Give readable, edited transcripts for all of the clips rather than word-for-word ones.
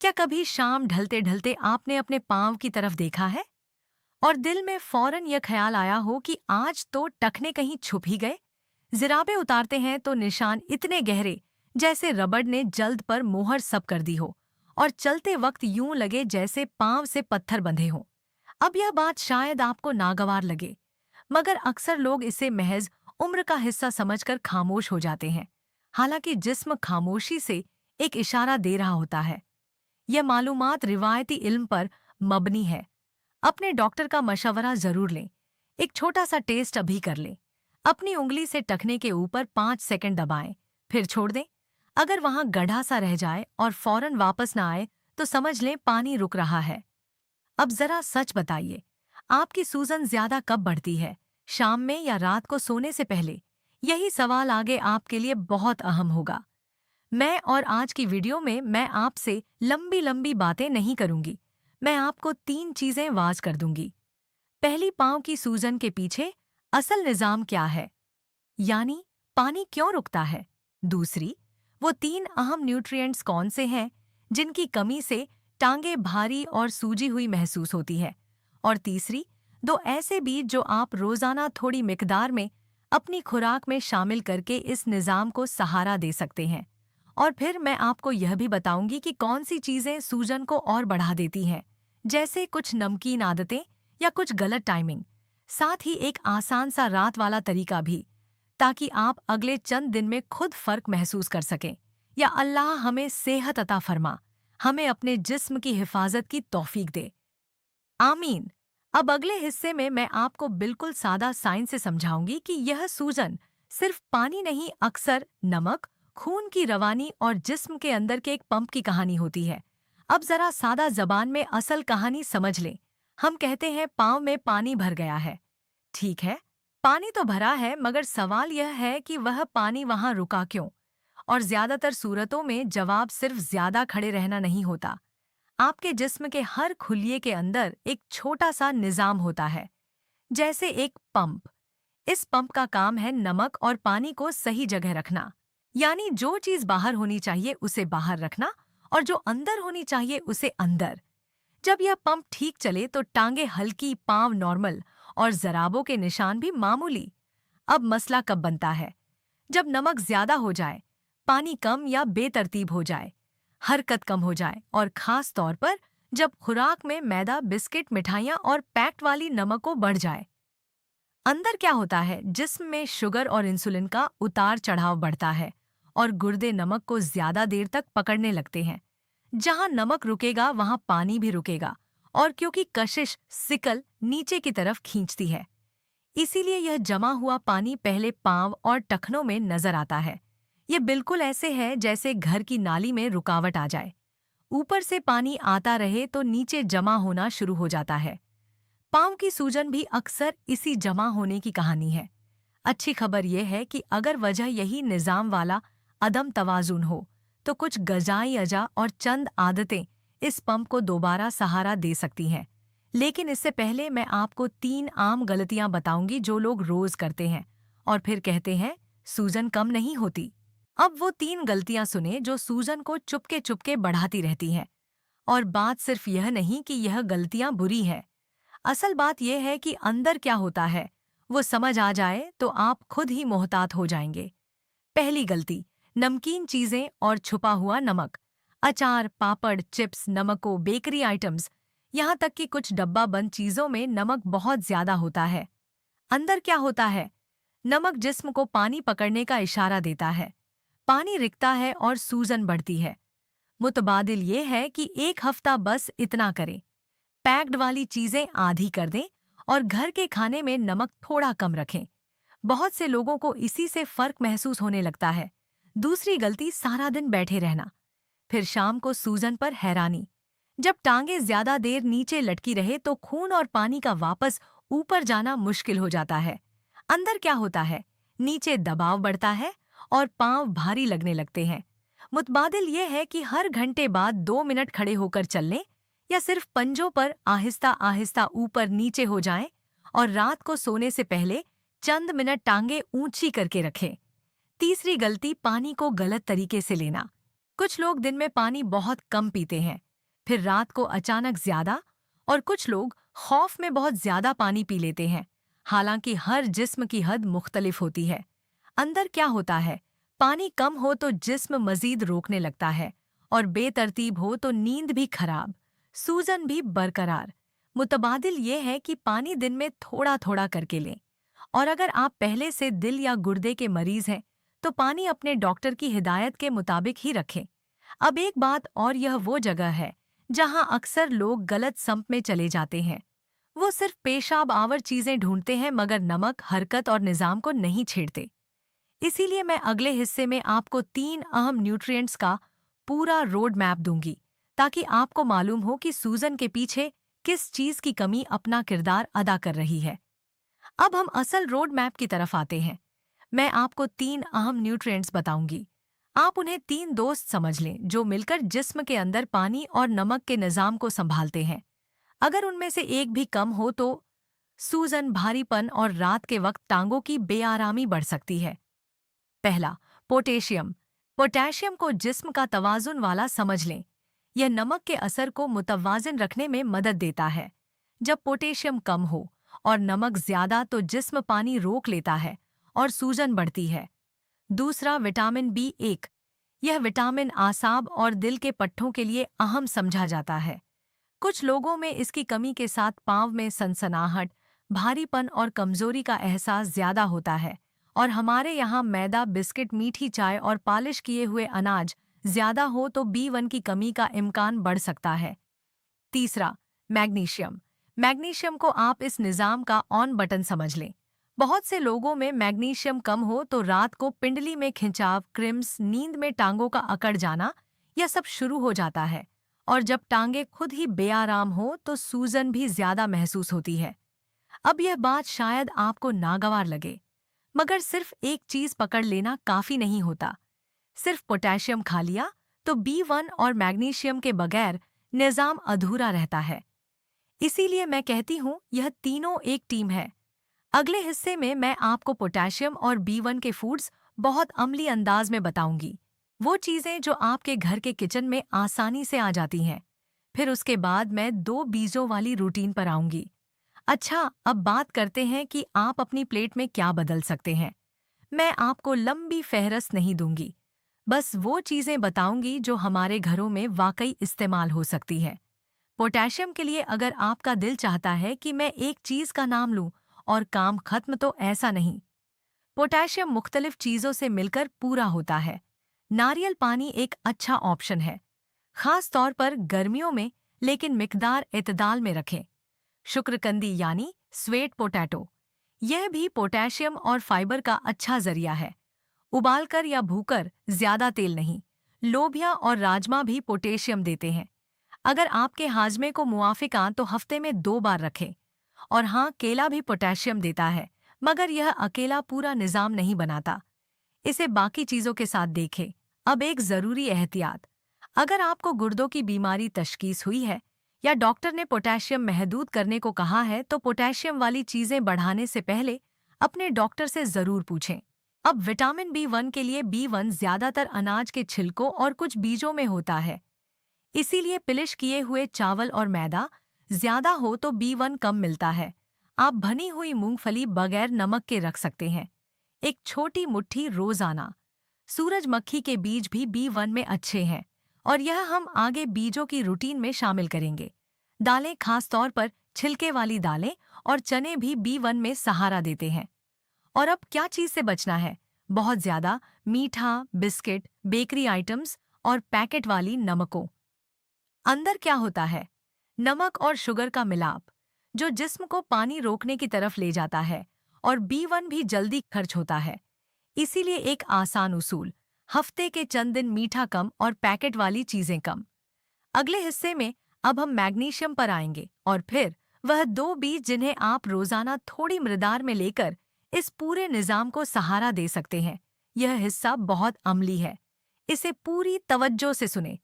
क्या कभी शाम ढलते ढलते आपने अपने पाँव की तरफ देखा है और दिल में फौरन यह ख्याल आया हो कि आज तो टखने कहीं छुप ही गए? जिराबे उतारते हैं तो निशान इतने गहरे जैसे रबड़ ने जल्द पर मोहर सब कर दी हो, और चलते वक्त यूं लगे जैसे पाँव से पत्थर बंधे हों। अब यह बात शायद आपको नागवार लगे, मगर अक्सर लोग इसे महज उम्र का हिस्सा समझकर खामोश हो जाते हैं। हालांकि जिस्म खामोशी से एक इशारा दे रहा होता है। यह मालूमात रिवायती इल्म पर मबनी है। अपने डॉक्टर का मशवरा जरूर लें। एक छोटा सा टेस्ट अभी कर लें। अपनी उंगली से टखने के ऊपर 5 सेकंड दबाएं, फिर छोड़ दें। अगर वहां गड्ढा सा रह जाए और फौरन वापस ना आए तो समझ लें पानी रुक रहा है। अब जरा सच बताइए, आपकी सूजन ज्यादा कब बढ़ती है, शाम में या रात को सोने से पहले? यही सवाल आगे आपके लिए बहुत अहम होगा। मैं और आज की वीडियो में मैं आपसे लंबी लंबी बातें नहीं करूंगी। मैं आपको 3 चीजें वाज कर दूंगी। पहली, पाँव की सूजन के पीछे असल निजाम क्या है, यानी पानी क्यों रुकता है। दूसरी, वो 3 अहम न्यूट्रिएंट्स कौन से हैं जिनकी कमी से टांगें भारी और सूजी हुई महसूस होती है। और तीसरी, 2 ऐसे बीज जो आप रोजाना थोड़ी मिकदार में अपनी खुराक में शामिल करके इस निजाम को सहारा दे सकते हैं। और फिर मैं आपको यह भी बताऊंगी कि कौन सी चीजें सूजन को और बढ़ा देती हैं, जैसे कुछ नमकीन आदतें या कुछ गलत टाइमिंग। साथ ही एक आसान सा रात वाला तरीका भी, ताकि आप अगले चंद दिन में खुद फर्क महसूस कर सकें। या अल्लाह हमें सेहत अता फरमा, हमें अपने जिस्म की हिफाजत की तौफीक दे। आमीन। अब अगले हिस्से में मैं आपको बिल्कुल सादा साइंस से समझाऊंगी कि यह सूजन सिर्फ पानी नहीं, अक्सर नमक, खून की रवानी और जिस्म के अंदर के एक पंप की कहानी होती है। अब जरा सादा जबान में असल कहानी समझ लें। हम कहते हैं पाँव में पानी भर गया है। ठीक है, पानी तो भरा है, मगर सवाल यह है कि वह पानी वहां रुका क्यों? और ज्यादातर सूरतों में जवाब सिर्फ ज्यादा खड़े रहना नहीं होता। आपके जिस्म के हर खुलिये के अंदर एक छोटा सा निजाम होता है, जैसे एक पंप। इस पंप का काम है नमक और पानी को सही जगह रखना, यानी जो चीज बाहर होनी चाहिए उसे बाहर रखना और जो अंदर होनी चाहिए उसे अंदर। जब यह पंप ठीक चले तो टांगे हल्की, पांव नॉर्मल और जराबों के निशान भी मामूली। अब मसला कब बनता है? जब नमक ज्यादा हो जाए, पानी कम या बेतरतीब हो जाए, हरकत कम हो जाए, और खास तौर पर जब खुराक में मैदा, बिस्किट, मिठाइयाँ और पैक्ट वाली नमकों बढ़ जाए। अंदर क्या होता है, जिस्म में शुगर और इंसुलिन का उतार चढ़ाव बढ़ता है और गुर्दे नमक को ज्यादा देर तक पकड़ने लगते हैं। जहां नमक रुकेगा वहां पानी भी रुकेगा, और क्योंकि कशिश सिकल नीचे की तरफ खींचती है, इसीलिए यह जमा हुआ पानी पहले पांव और टखनों में नजर आता है। ये बिल्कुल ऐसे है जैसे घर की नाली में रुकावट आ जाए। ऊपर से पानी आता रहे तो नीचे जमा होना शुरू हो जाता है। पाँव की सूजन भी अक्सर इसी जमा होने की कहानी है। अच्छी खबर यह है कि अगर वजह यही निजाम वाला अदम तवाजुन हो, तो कुछ गजाई अजा और चंद आदतें इस पंप को दोबारा सहारा दे सकती हैं। लेकिन इससे पहले मैं आपको 3 आम गलतियां बताऊंगी जो लोग रोज करते हैं और फिर कहते हैं सूजन कम नहीं होती। अब वो 3 गलतियां सुने जो सूजन को चुपके चुपके बढ़ाती रहती हैं। और बात सिर्फ यह नहीं कि यह गलतियां बुरी हैं। असल बात यह है कि अंदर क्या होता है वो समझ आ जाए तो आप खुद ही मोहतात हो जाएंगे। पहली गलती, नमकीन चीजें और छुपा हुआ नमक। अचार, पापड़, चिप्स, नमको, बेकरी आइटम्स, यहाँ तक कि कुछ डब्बा बंद चीजों में नमक बहुत ज्यादा होता है। अंदर क्या होता है? नमक जिस्म को पानी पकड़ने का इशारा देता है। पानी रिकता है और सूजन बढ़ती है। मुतबादिल ये है कि एक हफ्ता बस इतना करें, पैक्ड वाली चीजें आधी कर दें और घर के खाने में नमक थोड़ा कम रखें। बहुत से लोगों को इसी से फर्क महसूस होने लगता है। दूसरी गलती, सारा दिन बैठे रहना, फिर शाम को सूजन पर हैरानी। जब टांगे ज्यादा देर नीचे लटकी रहे तो खून और पानी का वापस ऊपर जाना मुश्किल हो जाता है। अंदर क्या होता है? नीचे दबाव बढ़ता है और पांव भारी लगने लगते हैं। मुतबादिल ये है कि हर घंटे बाद 2 मिनट खड़े होकर चल लें या सिर्फ पंजों पर आहिस्ता आहिस्ता ऊपर नीचे हो जाएं, और रात को सोने से पहले चंद मिनट टांगे ऊंची करके रखें। तीसरी गलती, पानी को गलत तरीके से लेना। कुछ लोग दिन में पानी बहुत कम पीते हैं। फिर रात को अचानक ज्यादा, और कुछ लोग खौफ में बहुत ज्यादा पानी पी लेते हैं। हालांकि हर जिस्म की हद मुख्तलिफ होती है। अंदर क्या होता है, पानी कम हो तो जिस्म मजीद रोकने लगता है, और बेतरतीब हो तो नींद भी खराब, सूजन भी बरकरार। मुतबादिल ये है कि पानी दिन में थोड़ा थोड़ा करके लें। और अगर आप पहले से दिल या गुर्दे के मरीज हैं तो पानी अपने डॉक्टर की हिदायत के मुताबिक ही रखें। अब एक बात और, यह वो जगह है जहां अक्सर लोग गलत संप में चले जाते हैं। वो सिर्फ पेशाब आवर चीजें ढूंढते हैं मगर नमक, हरकत और निजाम को नहीं छेड़ते। इसीलिए मैं अगले हिस्से में आपको 3 अहम न्यूट्रिएंट्स का पूरा रोड मैप दूंगी, ताकि आपको मालूम हो कि सूजन के पीछे किस चीज की कमी अपना किरदार अदा कर रही है। अब हम असल रोड मैप की तरफ आते हैं। मैं आपको 3 अहम न्यूट्रिएंट्स बताऊंगी। आप उन्हें 3 दोस्त समझ लें जो मिलकर जिस्म के अंदर पानी और नमक के निजाम को संभालते हैं। अगर उनमें से एक भी कम हो तो सूजन, भारीपन और रात के वक्त टांगों की बेआरामी बढ़ सकती है। पहला, पोटेशियम। पोटेशियम को जिस्म का तवाजुन वाला समझ लें। यह नमक के असर को मुतवाजिन रखने में मदद देता है। जब पोटेशियम कम हो और नमक ज्यादा तो जिस्म पानी रोक लेता है और सूजन बढ़ती है। दूसरा, विटामिन B1। यह विटामिन आसाब और दिल के पट्टों के लिए अहम समझा जाता है। कुछ लोगों में इसकी कमी के साथ पाँव में सनसनाहट, भारीपन और कमजोरी का एहसास ज्यादा होता है। और हमारे यहाँ मैदा, बिस्किट, मीठी चाय और पालिश किए हुए अनाज ज्यादा हो तो B1 की कमी का इम्कान बढ़ सकता है। तीसरा, मैग्नीशियम। मैग्नीशियम को आप इस निज़ाम का ऑन बटन समझ लें। बहुत से लोगों में मैग्नीशियम कम हो तो रात को पिंडली में खिंचाव, क्रिम्स, नींद में टांगों का अकड़ जाना, यह सब शुरू हो जाता है। और जब टांगे खुद ही बेआराम हो तो सूजन भी ज्यादा महसूस होती है। अब यह बात शायद आपको नागवार लगे, मगर सिर्फ एक चीज पकड़ लेना काफी नहीं होता। सिर्फ पोटेशियम खा लिया तो B1 और मैग्नीशियम के बगैर निज़ाम अधूरा रहता है। इसीलिए मैं कहती हूँ यह तीनों एक टीम है। अगले हिस्से में मैं आपको पोटेशियम और B1 के फूड्स बहुत अमली अंदाज में बताऊंगी। वो चीज़ें जो आपके घर के किचन में आसानी से आ जाती हैं। फिर उसके बाद मैं 2 बीजों वाली रूटीन पर आऊंगी। अच्छा, अब बात करते हैं कि आप अपनी प्लेट में क्या बदल सकते हैं। मैं आपको लंबी फहरिस्त नहीं दूंगी, बस वो चीज़ें बताऊंगी जो हमारे घरों में वाकई इस्तेमाल हो सकती है। पोटेशियम के लिए अगर आपका दिल चाहता है कि मैं एक चीज़ का नाम लूं और काम खत्म, तो ऐसा नहीं। पोटेशियम मुख्तलिफ चीज़ों से मिलकर पूरा होता है। नारियल पानी एक अच्छा ऑप्शन है, खास तौर पर गर्मियों में, लेकिन मिकदार एतदाल में रखें। शुक्रकंदी यानी स्वेट पोटैटो, यह भी पोटेशियम और फाइबर का अच्छा जरिया है। उबालकर या भूकर, ज्यादा तेल नहीं। लोबिया और राजमा भी पोटेशियम देते हैं। अगर आपके हाजमे को मुआफिक आं तो हफ्ते में 2 बार रखें। और हाँ, केला भी पोटेशियम देता है, मगर यह अकेला पूरा निज़ाम नहीं बनाता। इसे बाकी चीज़ों के साथ देखें। अब एक ज़रूरी एहतियात, अगर आपको गुर्दों की बीमारी तशखीस हुई है या डॉक्टर ने पोटेशियम महदूद करने को कहा है तो पोटेशियम वाली चीज़ें बढ़ाने से पहले अपने डॉक्टर से ज़रूर पूछें। अब विटामिन B1 के लिए B1 ज़्यादातर अनाज के छिलकों और कुछ बीजों में होता है। इसीलिए पिलिश किए हुए चावल और मैदा ज्यादा हो तो B1 कम मिलता है। आप भनी हुई मूंगफली बगैर नमक के रख सकते हैं, एक छोटी मुट्ठी रोजाना। सूरजमुखी के बीज भी B1 में अच्छे हैं, और यह हम आगे बीजों की रूटीन में शामिल करेंगे। दालें, खास तौर पर छिलके वाली दालें और चने भी B1 में सहारा देते हैं। और अब क्या चीज़ से बचना है? बहुत ज्यादा मीठा, बिस्किट, बेकरी आइटम्स और पैकेट वाली नमकों। अंदर क्या होता है? नमक और शुगर का मिलाप, जो जिस्म को पानी रोकने की तरफ ले जाता है, और B1 भी जल्दी खर्च होता है। इसीलिए एक आसान उसूल, हफ्ते के चंद दिन मीठा कम और पैकेट वाली चीजें कम। अगले हिस्से में अब हम मैग्नीशियम पर आएंगे, और फिर वह 2 बीज जिन्हें आप रोजाना थोड़ी मकदार में लेकर इस पूरे निज़ाम को सहारा दे सकते हैं। यह हिस्सा बहुत अमली है, इसे पूरी तवज्जो से सुने।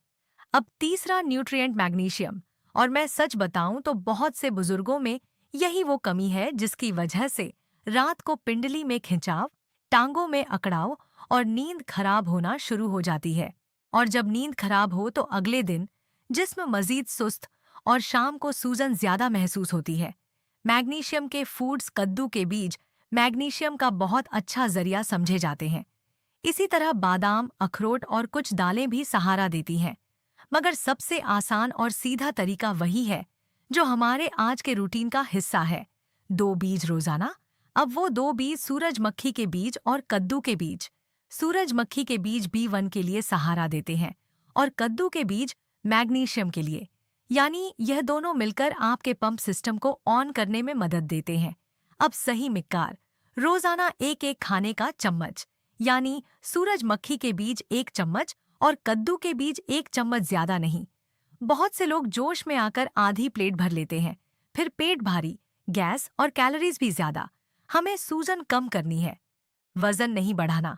अब तीसरा न्यूट्रिएंट, मैग्नीशियम। और मैं सच बताऊं तो बहुत से बुजुर्गों में यही वो कमी है जिसकी वजह से रात को पिंडली में खिंचाव, टांगों में अकड़ाव और नींद खराब होना शुरू हो जाती है। और जब नींद खराब हो तो अगले दिन जिस्म मजीद सुस्त और शाम को सूजन ज्यादा महसूस होती है। मैग्नीशियम के फूड्स कद्दू के बीज मैग्नीशियम का बहुत अच्छा जरिया समझे जाते हैं। इसी तरह बादाम, अखरोट और कुछ दालें भी सहारा देती हैं। मगर सबसे आसान और सीधा तरीका वही है जो हमारे आज के रूटीन का हिस्सा है। 2 बीज रोजाना। अब वो 2 बीज सूरजमुखी के बीज और कद्दू के बीज। सूरजमुखी के बीज B1 के लिए सहारा देते हैं और कद्दू के बीज मैग्नीशियम के लिए। यानी यह दोनों मिलकर आपके पंप सिस्टम को ऑन करने में मदद देते हैं। अब सही मिक्कार। रोजाना एक एक खाने का चम्मच, यानी सूरजमुखी के बीज 1 चम्मच और कद्दू के बीज 1 चम्मच, ज्यादा नहीं। बहुत से लोग जोश में आकर आधी प्लेट भर लेते हैं, फिर पेट भारी, गैस और कैलोरीज भी ज्यादा। हमें सूजन कम करनी है, वजन नहीं बढ़ाना।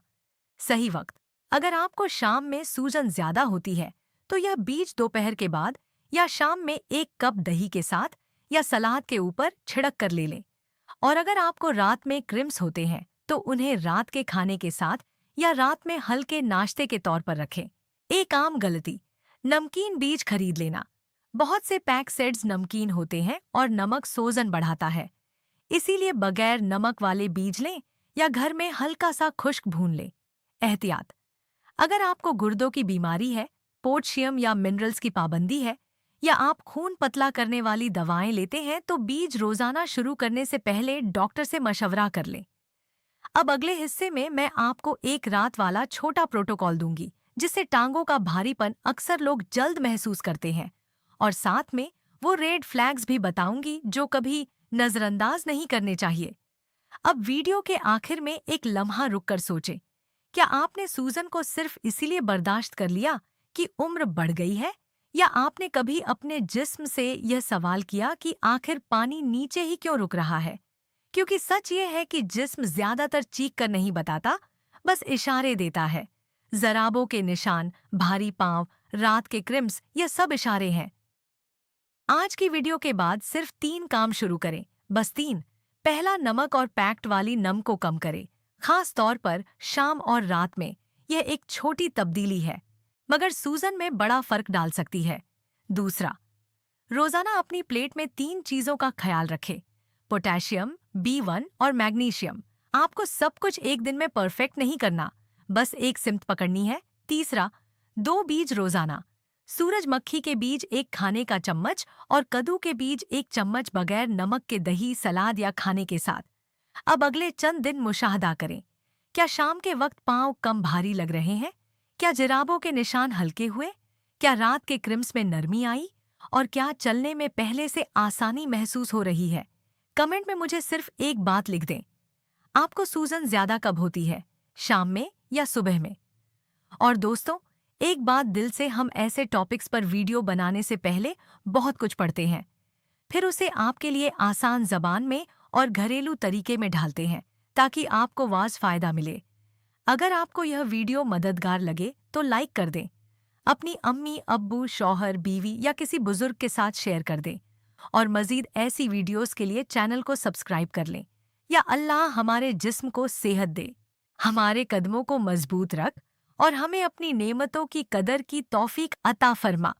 सही वक्त। अगर आपको शाम में सूजन ज्यादा होती है तो यह बीज दोपहर के बाद या शाम में 1 कप दही के साथ या सलाद के ऊपर छिड़क कर ले लें। और अगर आपको रात में क्रिम्स होते हैं तो उन्हें रात के खाने के साथ या रात में हल्के नाश्ते के तौर पर रखें। एक आम गलती, नमकीन बीज खरीद लेना। बहुत से पैक सेट्स नमकीन होते हैं और नमक सूजन बढ़ाता है। इसीलिए बगैर नमक वाले बीज लें या घर में हल्का सा खुश्क भून लें। एहतियात। अगर आपको गुर्दों की बीमारी है, पोटेशियम या मिनरल्स की पाबंदी है, या आप खून पतला करने वाली दवाएं लेते हैं तो बीज रोजाना शुरू करने से पहले डॉक्टर से मशवरा कर लें। अब अगले हिस्से में मैं आपको एक रात वाला छोटा प्रोटोकॉल दूंगी जिससे टांगों का भारीपन अक्सर लोग जल्द महसूस करते हैं, और साथ में वो रेड फ्लैग्स भी बताऊंगी जो कभी नजरअंदाज नहीं करने चाहिए। अब वीडियो के आखिर में एक लम्हा रुककर सोचें, क्या आपने सूजन को सिर्फ इसीलिए बर्दाश्त कर लिया कि उम्र बढ़ गई है, या आपने कभी अपने जिस्म से यह सवाल किया कि आखिर पानी नीचे ही क्यों रुक रहा है? क्योंकि सच ये है कि जिस्म ज्यादातर चीख कर नहीं बताता, बस इशारे देता है। जराबों के निशान, भारी पांव, रात के क्रिम्स, ये सब इशारे हैं। आज की वीडियो के बाद सिर्फ 3 काम शुरू करें, बस 3। पहला, नमक और पैक्ट वाली नम को कम करें, खास तौर पर शाम और रात में। यह एक छोटी तब्दीली है मगर सूजन में बड़ा फर्क डाल सकती है। दूसरा, रोजाना अपनी प्लेट में 3 चीजों का ख्याल रखें, पोटेशियम, B1 और मैग्नीशियम। आपको सब कुछ एक दिन में परफेक्ट नहीं करना, बस एक सिमत पकड़नी है। तीसरा, 2 बीज रोजाना, सूरजमुखी के बीज 1 खाने का चम्मच और कद्दू के बीज 1 चम्मच, बगैर नमक के दही, सलाद या खाने के साथ। अब अगले चंद दिन मुशाहदा करें। क्या शाम के वक्त पांव कम भारी लग रहे हैं? क्या जिराबों के निशान हल्के हुए? क्या रात के क्रिम्स में नरमी आई? और क्या चलने में पहले से आसानी महसूस हो रही है? कमेंट में मुझे सिर्फ एक बात लिख दें, आपको सूजन ज्यादा कब होती है, शाम में या सुबह में? और दोस्तों, एक बात दिल से, हम ऐसे टॉपिक्स पर वीडियो बनाने से पहले बहुत कुछ पढ़ते हैं, फिर उसे आपके लिए आसान जबान में और घरेलू तरीके में ढालते हैं ताकि आपको वाज फायदा मिले। अगर आपको यह वीडियो मददगार लगे तो लाइक कर दें, अपनी अम्मी, अब्बू, शौहर, बीवी या किसी बुजुर्ग के साथ शेयर कर दें, और मजीद ऐसी वीडियोस के लिए चैनल को सब्सक्राइब कर लें। या अल्लाह हमारे जिस्म को सेहत दे, हमारे कदमों को मजबूत रख और हमें अपनी नेमतों की कदर की तौफीक अता फरमा।